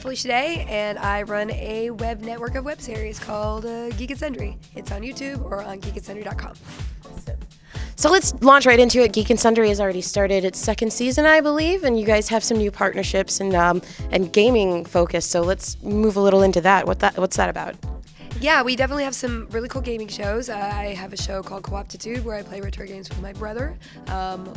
Felicia Day, and I run a web network of web series called Geek Sundry. It's on YouTube or on geekandsundry.com. So let's launch right into it. Geek Sundry has already started its second season, I believe, and you guys have some new partnerships and gaming focus. So let's move a little into that. What's that about? Yeah, we definitely have some really cool gaming shows. I have a show called Co-optitude where I play retro games with my brother.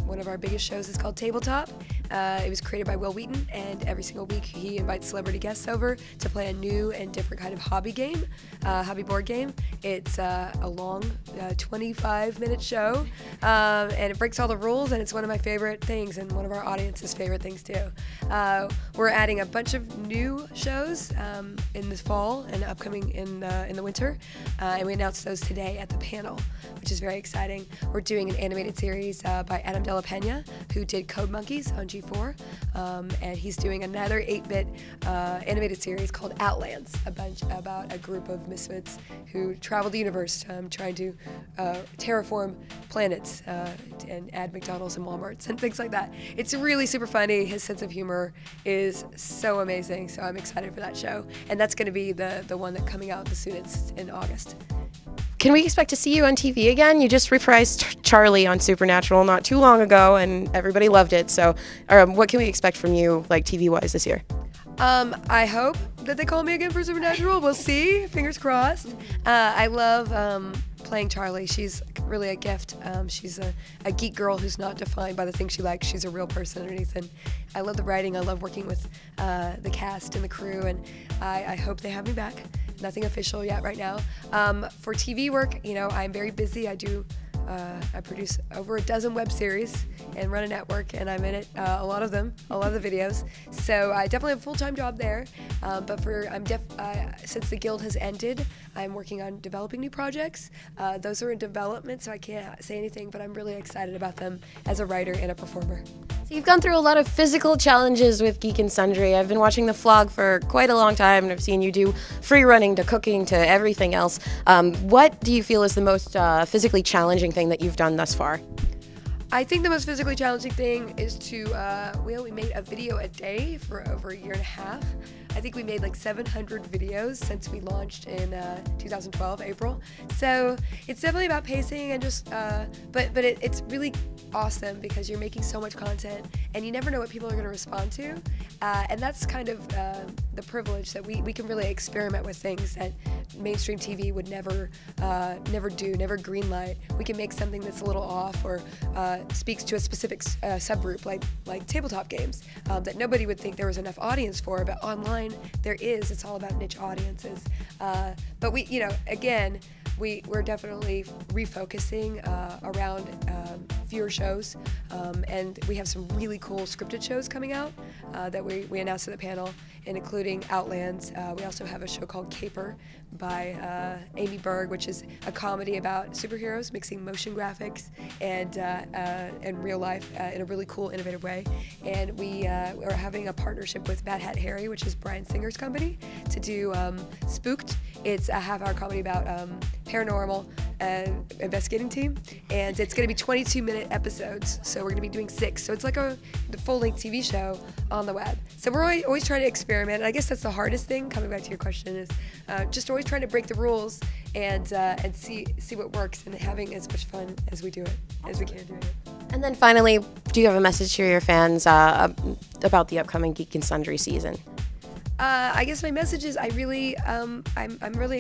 One of our biggest shows is called Tabletop. It was created by Will Wheaton, and every single week he invites celebrity guests over to play a new and different kind of hobby game, hobby board game. It's a long 25-minute show, and it breaks all the rules, and it's one of my favorite things and one of our audience's favorite things too. We're adding a bunch of new shows in this fall and upcoming in the winter, and we announced those today at the panel, which is very exciting. We're doing an animated series by Adam De La Pena, who did Code Monkeys on G4, and he's doing another 8-bit animated series called Outlands, about a group of misfits who travel the universe trying to terraform planets and add McDonald's and Walmarts and things like that. It's really super funny. His sense of humor is so amazing, so I'm excited for that show, and that's going to be the one that's coming out the soonest in August. Can we expect to see you on TV again? You just reprised Charlie on Supernatural not too long ago, and everybody loved it. So, what can we expect from you, like TV-wise, this year? I hope that they call me again for Supernatural. We'll see. Fingers crossed. I love playing Charlie. She's really a gift. She's a geek girl who's not defined by the things she likes. She's a real person underneath. And I love the writing. I love working with the cast and the crew. And I hope they have me back. Nothing official yet right now. For TV work, I'm very busy. I produce over a dozen web series and run a network, and I'm in it, a lot of the videos. So I definitely have a full-time job there. But since the guild has ended, I'm working on developing new projects. Those are in development, so I can't say anything, but I'm really excited about them as a writer and a performer. So you've gone through a lot of physical challenges with Geek and Sundry. I've been watching the vlog for quite a long time, and I've seen you do free running to cooking to everything else. What do you feel is the most physically challenging thing that you've done thus far? I think the most physically challenging thing is we made a video a day for over a year and a half. I think we made like 700 videos since we launched in 2012, April. So it's definitely about pacing and just, but it's really awesome because you're making so much content and you never know what people are going to respond to. And that's kind of the privilege that we can really experiment with things that mainstream TV would never greenlight. We can make something that's a little off or speaks to a specific subgroup like tabletop games that nobody would think there was enough audience for, but online there is. It's all about niche audiences. But we're definitely refocusing around fewer shows, and we have some really cool scripted shows coming out that we announced at the panel, and including Outlands. We also have a show called Caper by Amy Berg, which is a comedy about superheroes mixing motion graphics and real life in a really cool, innovative way. And we are having a partnership with Bad Hat Harry, which is Bryan Singer's company, to do Spooked. It's a half-hour comedy about paranormal investigating team, and it's going to be 22-minute episodes, so we're going to be doing 6. So it's like the full-length TV show on the web. So we're always trying to experiment, and I guess that's the hardest thing, coming back to your question, is just always trying to break the rules and see what works, and having as much fun as we can doing it. And then finally, do you have a message to your fans about the upcoming Geek and Sundry season? I guess my message is I'm really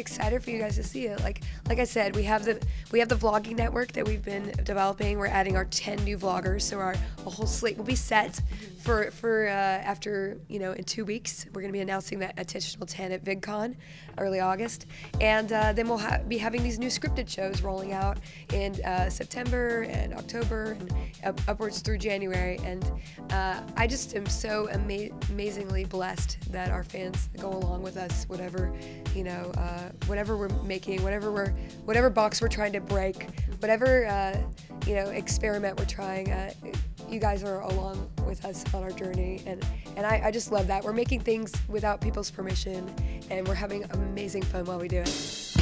excited for you guys to see it. Like I said, we have the vlogging network that we've been developing. We're adding our 10 new vloggers, so our whole slate will be set for after in 2 weeks. We're going to be announcing that additional 10 at VidCon early August, and then we'll be having these new scripted shows rolling out in September and October and upwards through January. And I just am so amazingly blessed that our fans go along with us, whatever we're making, whatever box we're trying to break, whatever experiment we're trying. You guys are along with us on our journey, and I just love that. We're making things without people's permission, and we're having amazing fun while we do it.